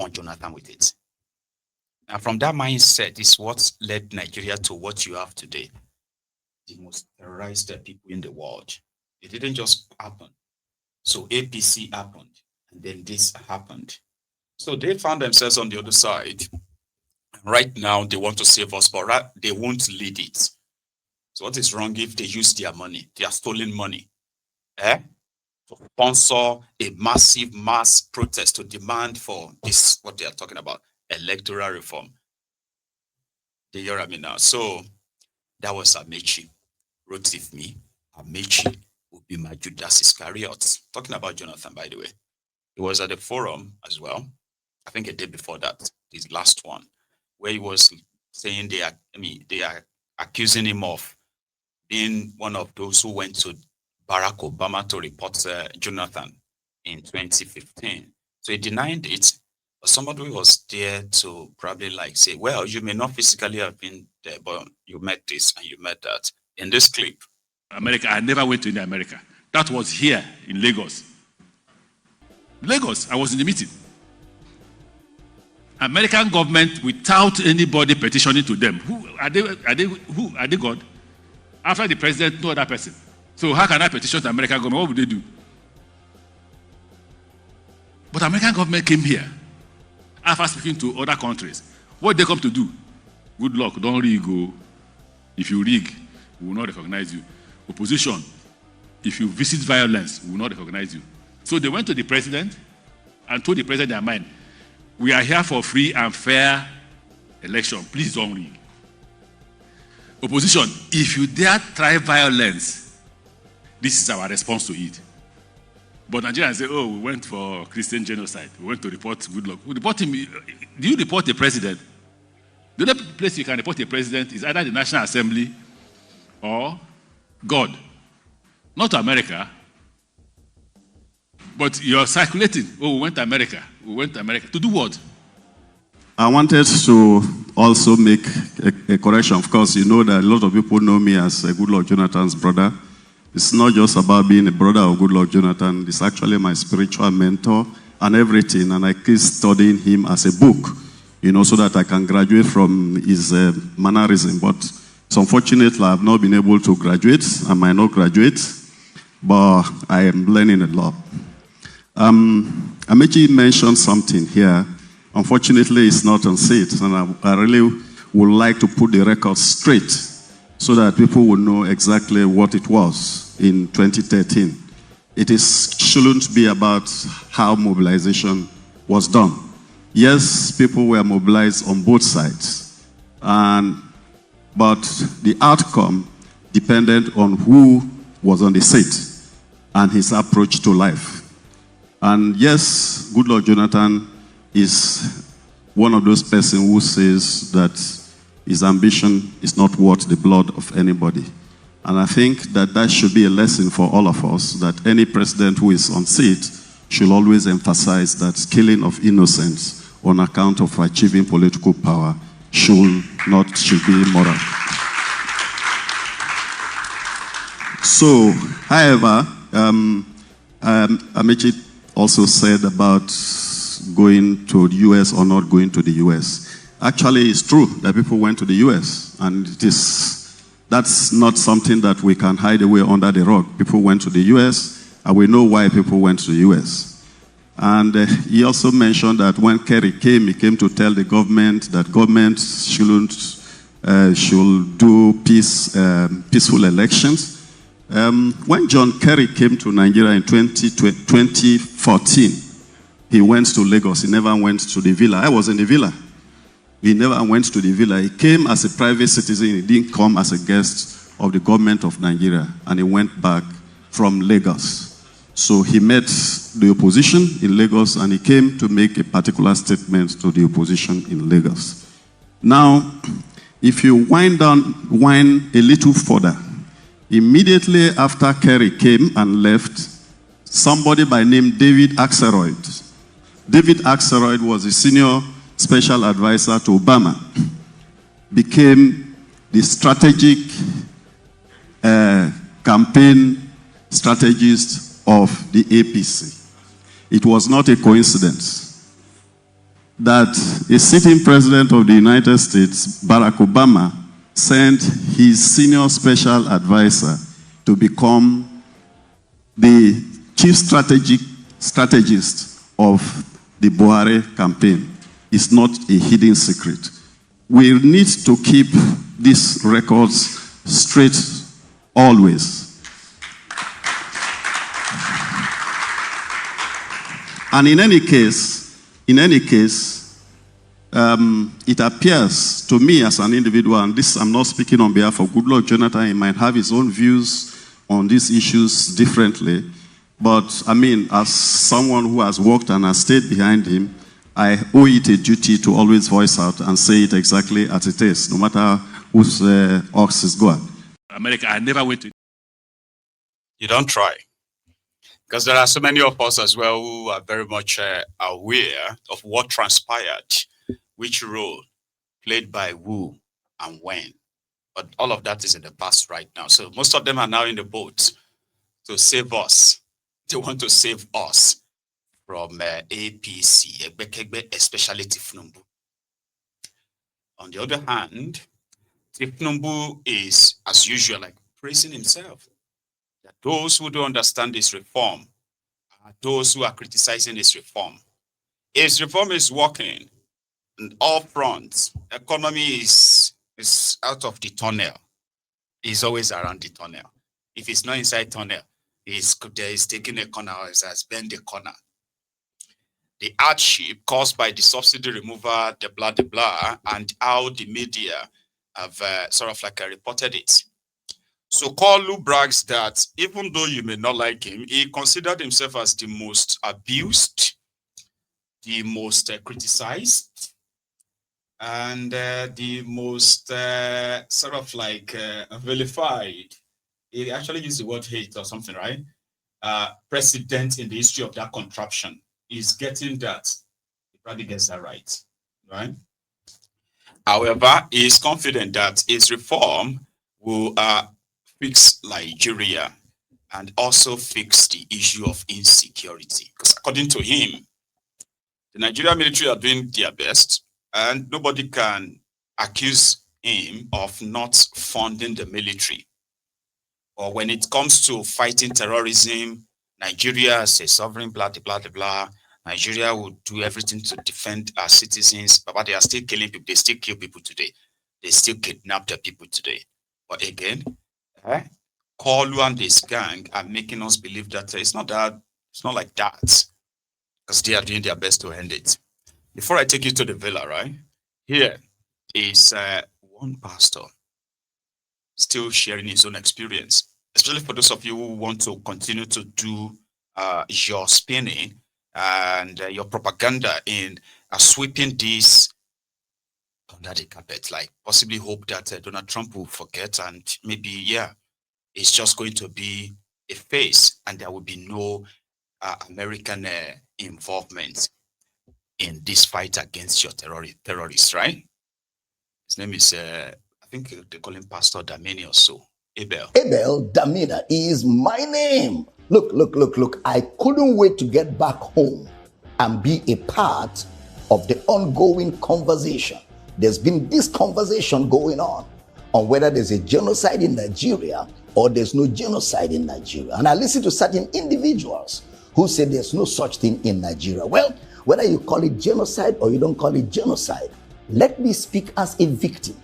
on Jonathan with it. And from that mindset is what led Nigeria to what you have today. The most terrorized people in the world. It didn't just happen. So APC happened, and then this happened. So they found themselves on the other side. Right now, they want to save us, but they won't lead it. So what is wrong if they use their money, their stolen money, to sponsor a massive mass protest to demand for this, what they are talking about, electoral reform? They hear me now. So that was Amaechi. Wrote with me, Amaechi will be my Judas Iscariot. Talking about Jonathan, by the way. He was at the forum as well. I think a day before that, his last one, where he was saying they are accusing him of being one of those who went to Barack Obama to report Jonathan in 2015. So he denied it, but somebody was there to probably like say, well, you may not physically have been there, but you met this and you met that. In this clip. America, I never went to America. That was here in Lagos. Lagos, I was in the meeting. American government, without anybody petitioning to them, who are they God? After the president, no other person. So how can I petition the American government? What would they do? But American government came here after speaking to other countries. What did they come to do? Good luck, don't rig. If you rig, we will not recognize you. Opposition, if you visit violence, we will not recognize you. So they went to the president and told the president their mind. We are here for free and fair election. Please don't rig. Opposition, if you dare try violence, this is our response to it. But Nigerians say, oh, we went for Christian genocide. We went to report good luck. We report him. Do you report the president? The only place you can report a president is either the National Assembly or God. Not America. But you're circulating. Oh, we went to America. We went to America. To do what? I wanted to also make a correction. Of course, you know that a lot of people know me as Goodluck Jonathan's brother. It's not just about being a brother of Goodluck Jonathan. It's actually my spiritual mentor and everything. And I keep studying him as a book, you know, so that I can graduate from his mannerism. But unfortunately, I have not been able to graduate. I might not graduate, but I am learning a lot. Amaechi mentioned something here. Unfortunately, it's not on seat, and I really would like to put the record straight so that people will know exactly what it was in 2013. It shouldn't be about how mobilization was done. Yes, people were mobilized on both sides, but the outcome depended on who was on the seat and his approach to life. And yes, Goodluck Jonathan is one of those persons who says that his ambition is not worth the blood of anybody. And I think that that should be a lesson for all of us, that any president who is on seat should always emphasize that killing of innocents on account of achieving political power should be immoral. So, however, Amaechi also said about going to the US or not going to the US. Actually, it's true that people went to the US, and that's not something that we can hide away under the rug. People went to the US, and we know why people went to the US. And he also mentioned that when Kerry came, he came to tell the government that government should do peaceful elections. When John Kerry came to Nigeria in 2014, he went to Lagos. He never went to the villa. I was in the villa. He never went to the villa. He came as a private citizen. He didn't come as a guest of the government of Nigeria. And he went back from Lagos. So he met the opposition in Lagos, and he came to make a particular statement to the opposition in Lagos. Now, if you wind a little further, immediately after Kerry came and left, somebody by name David Axelrod. David Axelrod was a senior special advisor to Obama, became the strategic campaign strategist of the APC. It was not a coincidence. that a sitting president of the United States, Barack Obama, sent his senior special advisor to become the chief strategist of the Buhari campaign. It's not a hidden secret. We need to keep these records straight always. And in any case, it appears to me as an individual, and this I'm not speaking on behalf of Goodluck Jonathan, he might have his own views on these issues differently, but I mean, as someone who has worked and has stayed behind him, I owe it a duty to always voice out and say it exactly as it is, no matter whose ox is going. America, I never went to. You don't try. Because there are so many of us as well who are very much aware of what transpired, which role played by who and when. But all of that is in the past right now. So most of them are now in the boat to save us. They want to save us from APC, especially Tifnumbu. On the other hand, Tifnumbu is, as usual, like praising himself. That those who don't understand this reform are those who are criticizing this reform. His reform is working on all fronts. Economy is out of the tunnel. He's always around the tunnel. If it's not inside tunnel, he's taking a corner or has bent the corner. The hardship caused by the subsidy removal, the blah, and how the media have sort of like reported it. So Kalu brags that even though you may not like him, he considered himself as the most abused, the most criticized, and the most sort of like vilified. He actually used the word hate or something, right? President in the history of that contraption. He's getting that. He probably gets that right? However, he is confident that his reform will fix Nigeria and also fix the issue of insecurity. Because according to him, the Nigerian military are doing their best and nobody can accuse him of not funding the military. Or when it comes to fighting terrorism, Nigeria is a sovereign, blah. Nigeria will do everything to defend our citizens, but they are still killing people. They still kill people today. They still kidnap the people today. But again, Kalu and this gang are making us believe that it's not like that, because they are doing their best to end it. Before I take you to the villa, right here is one pastor still sharing his own experience, especially for those of you who want to continue to do your spinning and your propaganda in sweeping this under the carpet, like possibly hope that Donald Trump will forget and maybe, it's just going to be a phase and there will be no American involvement in this fight against your terrorists, right? His name is, I think they call him Pastor Damini or so. Abel Damina is my name. Look. I couldn't wait to get back home and be a part of the ongoing conversation. There's been this conversation going on whether there's a genocide in Nigeria or there's no genocide in Nigeria. And I listen to certain individuals who say there's no such thing in Nigeria. Well, whether you call it genocide or you don't call it genocide, let me speak as a victim.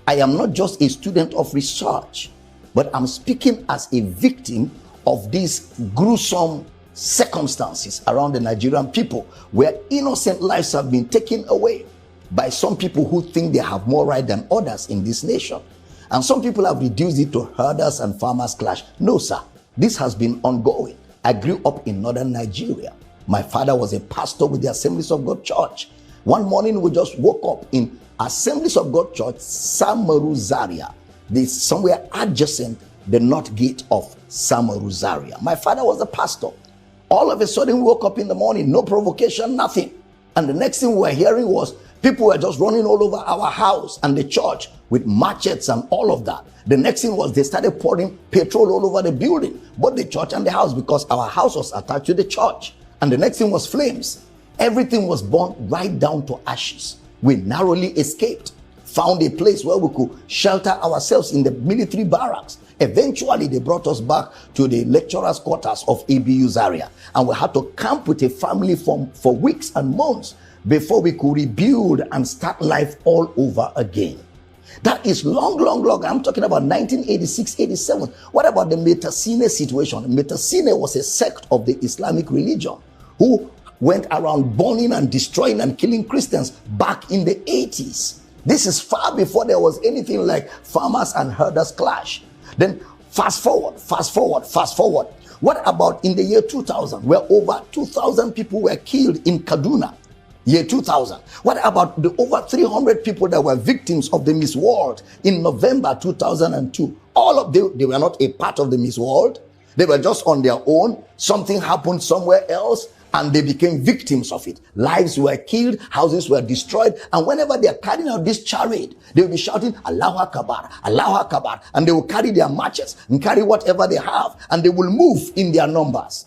I am not just a student of research, but I'm speaking as a victim of these gruesome circumstances around the Nigerian people, where innocent lives have been taken away by some people who think they have more right than others in this nation. And some people have reduced it to herders and farmers clash. No, sir, this has been ongoing. I grew up in northern Nigeria. My father was a pastor with the Assemblies of God Church. One morning we just woke up in Assemblies of God Church, Samaru Zaria, somewhere adjacent the north gate of Samaru Zaria. My father was a pastor. All of a sudden we woke up in the morning, no provocation, nothing. And the next thing we were hearing was people were just running all over our house and the church with machetes and all of that. The next thing was they started pouring petrol all over the building, both the church and the house, because our house was attached to the church. And the next thing was flames. Everything was burned right down to ashes. We narrowly escaped, found a place where we could shelter ourselves in the military barracks. Eventually, they brought us back to the lecturers' quarters of ABU Zaria, and we had to camp with a family for weeks and months before we could rebuild and start life all over again. That is long. I'm talking about 1986, 87. What about the Metasine situation? Metasine was a sect of the Islamic religion who went around burning and destroying and killing Christians back in the 80s. This is far before there was anything like farmers and herders clash. Then fast forward. What about in the year 2000, where over 2,000 people were killed in Kaduna? Year 2000. What about the over 300 people that were victims of the Miss World in November 2002? All of them, they were not a part of the Miss World. They were just on their own. Something happened somewhere else, and they became victims of it. Lives were killed, houses were destroyed, and whenever they are carrying out this charade, they will be shouting, Allahu Akbar, Allahu Akbar, and they will carry their matches and carry whatever they have, and they will move in their numbers.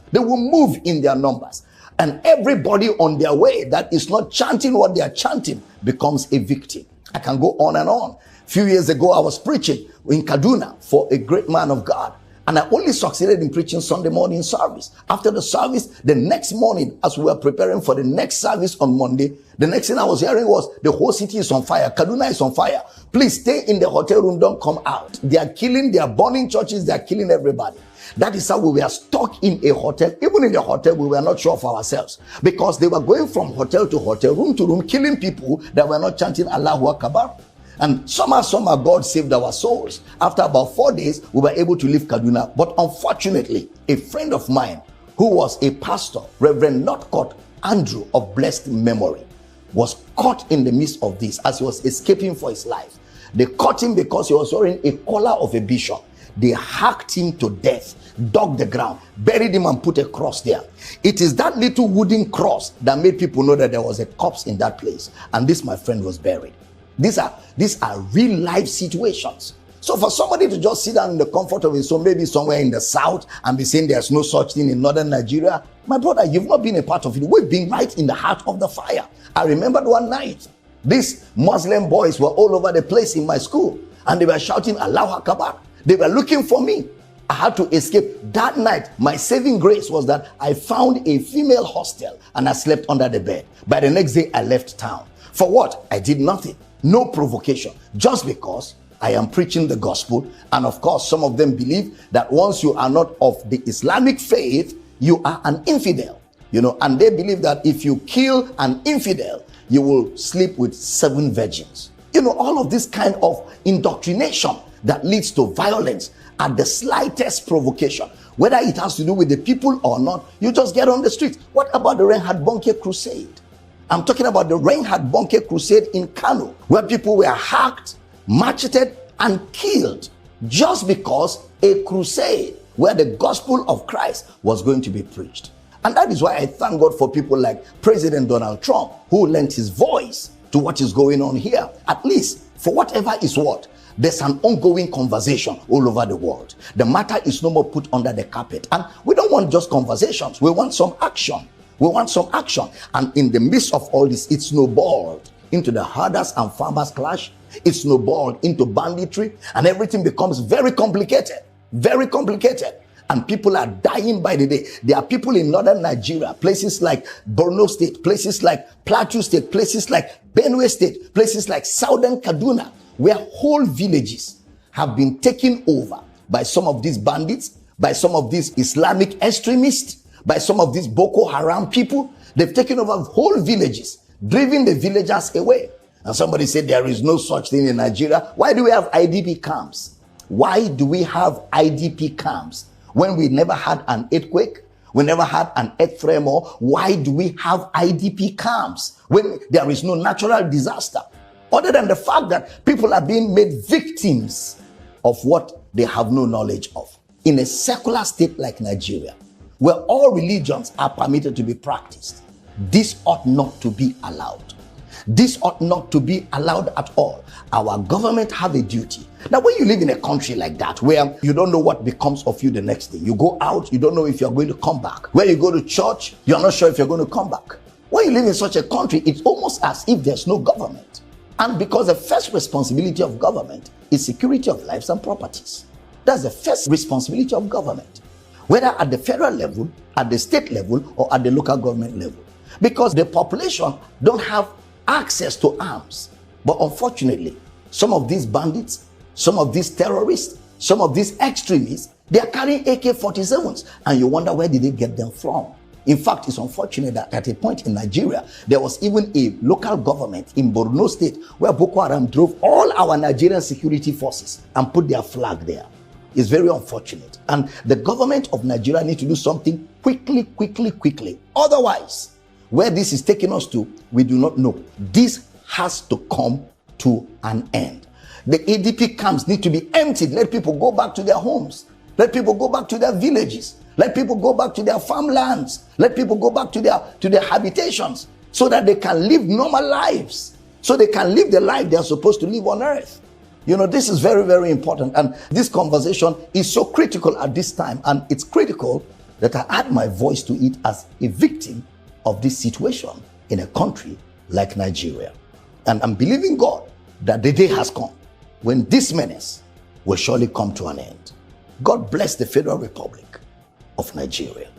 And everybody on their way that is not chanting what they are chanting becomes a victim. I can go on and on. A few years ago, I was preaching in Kaduna for a great man of God. And I only succeeded in preaching Sunday morning service. After the service, the next morning, as we were preparing for the next service on Monday, the next thing I was hearing was, the whole city is on fire. Kaduna is on fire. Please stay in the hotel room. Don't come out. They are killing, they are burning churches. They are killing everybody. That is how we were stuck in a hotel. Even in the hotel, we were not sure of ourselves, because they were going from hotel to hotel, room to room, killing people that were not chanting Allahu Akbar. And somehow God saved our souls. After about 4 days, we were able to leave Kaduna. But unfortunately, a friend of mine who was a pastor, Reverend Northcote Andrew of blessed memory, was caught in the midst of this as he was escaping for his life. They caught him because he was wearing a collar of a bishop. They hacked him to death, dug the ground, buried him, and put a cross there. It is that little wooden cross that made people know that there was a corpse in that place. And this, my friend, was buried. These are real life situations. So for somebody to just sit down in the comfort of his home, maybe somewhere in the south, and be saying there's no such thing in northern Nigeria, my brother, you've not been a part of it. We've been right in the heart of the fire. I remembered one night, these Muslim boys were all over the place in my school, and they were shouting Allahu Akbar. They were looking for me. I had to escape. That night, my saving grace was that I found a female hostel and I slept under the bed. By the next day, I left town. For what? I did nothing. No provocation. Just because I am preaching the gospel. And of course, some of them believe that once you are not of the Islamic faith, you are an infidel. And they believe that if you kill an infidel, you will sleep with 7 virgins. All of this kind of indoctrination that leads to violence at the slightest provocation, whether it has to do with the people or not, you just get on the streets. What about the Reinhard Bonnke crusade? I'm talking about the Reinhard Bonnke crusade in Kano, where people were hacked, macheted, and killed just because a crusade where the gospel of Christ was going to be preached. And that is why I thank God for people like President Donald Trump, who lent his voice to what is going on here. At least, for whatever is what, there's an ongoing conversation all over the world. The matter is no more put under the carpet. And we don't want just conversations. We want some action. And in the midst of all this, it snowballed into the herders and farmers clash. It snowballed into banditry, and everything becomes very complicated. And people are dying by the day. There are people in northern Nigeria, places like Borno State, places like Plateau State, places like Benue State, places like southern Kaduna, where whole villages have been taken over by some of these bandits, by some of these Islamic extremists, by some of these Boko Haram people. They've taken over whole villages, driven the villagers away. And somebody said there is no such thing in Nigeria. Why do we have IDP camps? Why do we have IDP camps when we never had an earthquake? We never had an earth tremor. Why do we have IDP camps when there is no natural disaster? Other than the fact that people are being made victims of what they have no knowledge of. In a secular state like Nigeria, where all religions are permitted to be practiced, this ought not to be allowed. This ought not to be allowed at all. Our government have a duty. Now, when you live in a country like that, where you don't know what becomes of you the next day, you go out, you don't know if you're going to come back. Where you go to church, you're not sure if you're going to come back. When you live in such a country, it's almost as if there's no government. And because the first responsibility of government is security of lives and properties. That's the first responsibility of government, whether at the federal level, at the state level, or at the local government level. Because the population don't have access to arms. But unfortunately, some of these bandits, some of these terrorists, some of these extremists, they are carrying AK-47s, and you wonder where did they get them from? In fact, it's unfortunate that at a point in Nigeria, there was even a local government in Borno State where Boko Haram drove all our Nigerian security forces and put their flag there. It's very unfortunate. And the government of Nigeria needs to do something quickly. Otherwise, where this is taking us to, we do not know. This has to come to an end. The ADP camps need to be emptied. Let people go back to their homes. Let people go back to their villages. Let people go back to their farmlands. Let people go back to their habitations so that they can live normal lives. So they can live the life they are supposed to live on earth. This is very important. And this conversation is so critical at this time. And it's critical that I add my voice to it as a victim of this situation in a country like Nigeria. And I'm believing God that the day has come when this menace will surely come to an end. God bless the Federal Republic of Nigeria.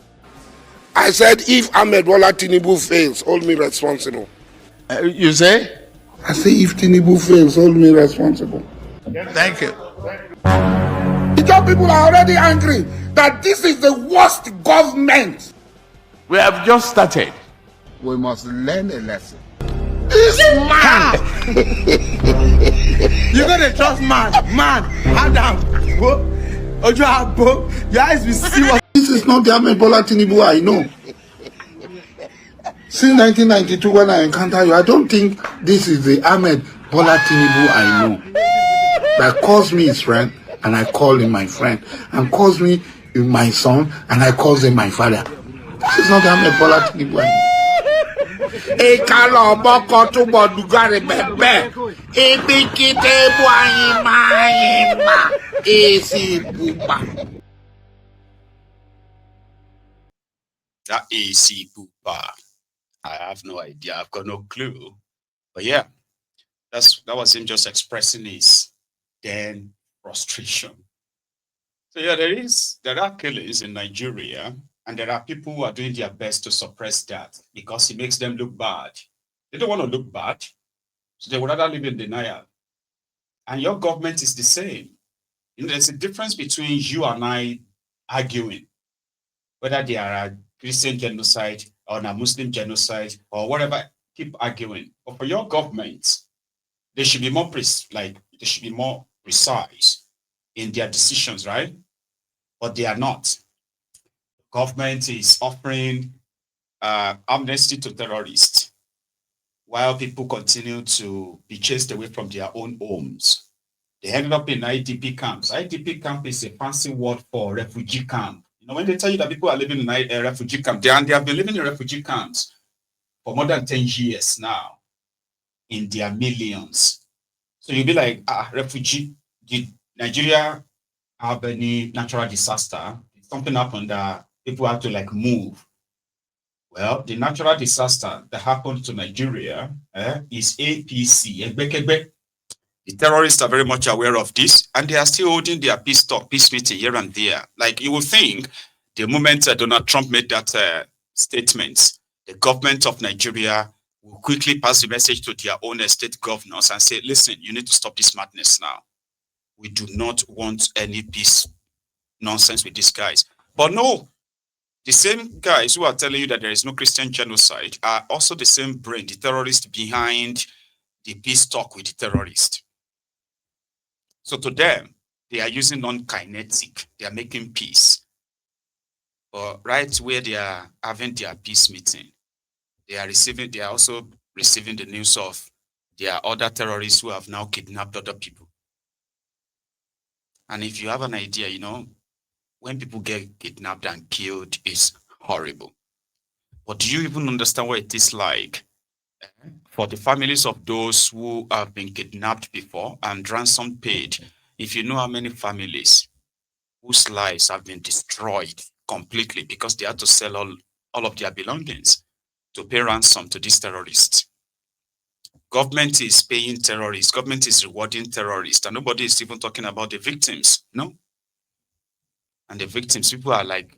I said, if Ahmed Bola Tinubu fails, hold me responsible. You say? I say, if Tinubu fails, hold me responsible. Thank you. The job people are already angry that this is the worst government. We have just started. We must learn a lesson. This man! You're gonna trust man, Adam, your eyes will see what. This is not the Ahmed Bola Tinubu I know. Since 1992 when I encountered you, I don't think this is the Ahmed Bola Tinubu I know. That calls me his friend and I call him my friend, and calls me my son and I call him my father. This is not the Ahmed Bola Tinubu I know. That AC Poopa. I have no idea. I've got no clue. But yeah, that was him just expressing his then frustration. So yeah, there are killings in Nigeria, and there are people who are doing their best to suppress that because it makes them look bad. They don't want to look bad, so they would rather live in denial. And your government is the same. There's a difference between you and I arguing whether they are a Christian genocide or a Muslim genocide or whatever. Keep arguing. But for your government, they should be more precise in their decisions, right? But they are not. Government is offering amnesty to terrorists while people continue to be chased away from their own homes. They ended up in IDP camps. IDP camp is a fancy word for refugee camp. When they tell you that people are living in a refugee camp, they have been living in refugee camps for more than 10 years now, in their millions. So you'll be like, refugee, did Nigeria have any natural disaster? Did something happened that people had to move? Well, the natural disaster that happened to Nigeria is APC. The terrorists are very much aware of this, and they are still holding their peace meeting here and there. You will think the moment Donald Trump made that statement, the government of Nigeria will quickly pass the message to their own state governors and say, listen, you need to stop this madness now. We do not want any peace nonsense with these guys. But no, the same guys who are telling you that there is no Christian genocide are also the same brain, the terrorists behind the peace talk with the terrorists. So to them, they are using non-kinetic. They are making peace. But right where they are having their peace meeting, they are also receiving the news of there are other terrorists who have now kidnapped other people. And if you have an idea, when people get kidnapped and killed, it's horrible. But do you even understand what it is like for the families of those who have been kidnapped before and ransom paid? If you know how many families whose lives have been destroyed completely because they had to sell all of their belongings to pay ransom to these terrorists. Government is paying terrorists. Government is rewarding terrorists, and nobody is even talking about the victims. No. And the victims, people are like,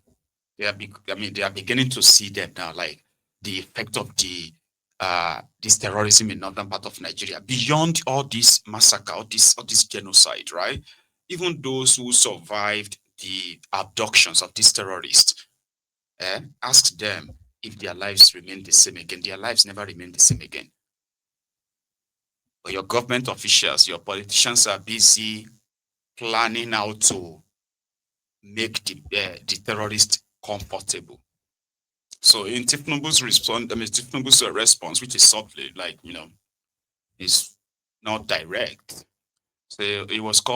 they are beginning to see them now, like the effect of this terrorism in northern part of Nigeria, beyond all this massacre, all this genocide, right? Even those who survived the abductions of these terrorists, ask them if their lives remain the same again. Their lives never remain the same again. But your government officials, your politicians are busy planning how to make the terrorists comfortable. So in Tinubu's response, which is subtly, like, is not direct. So it was called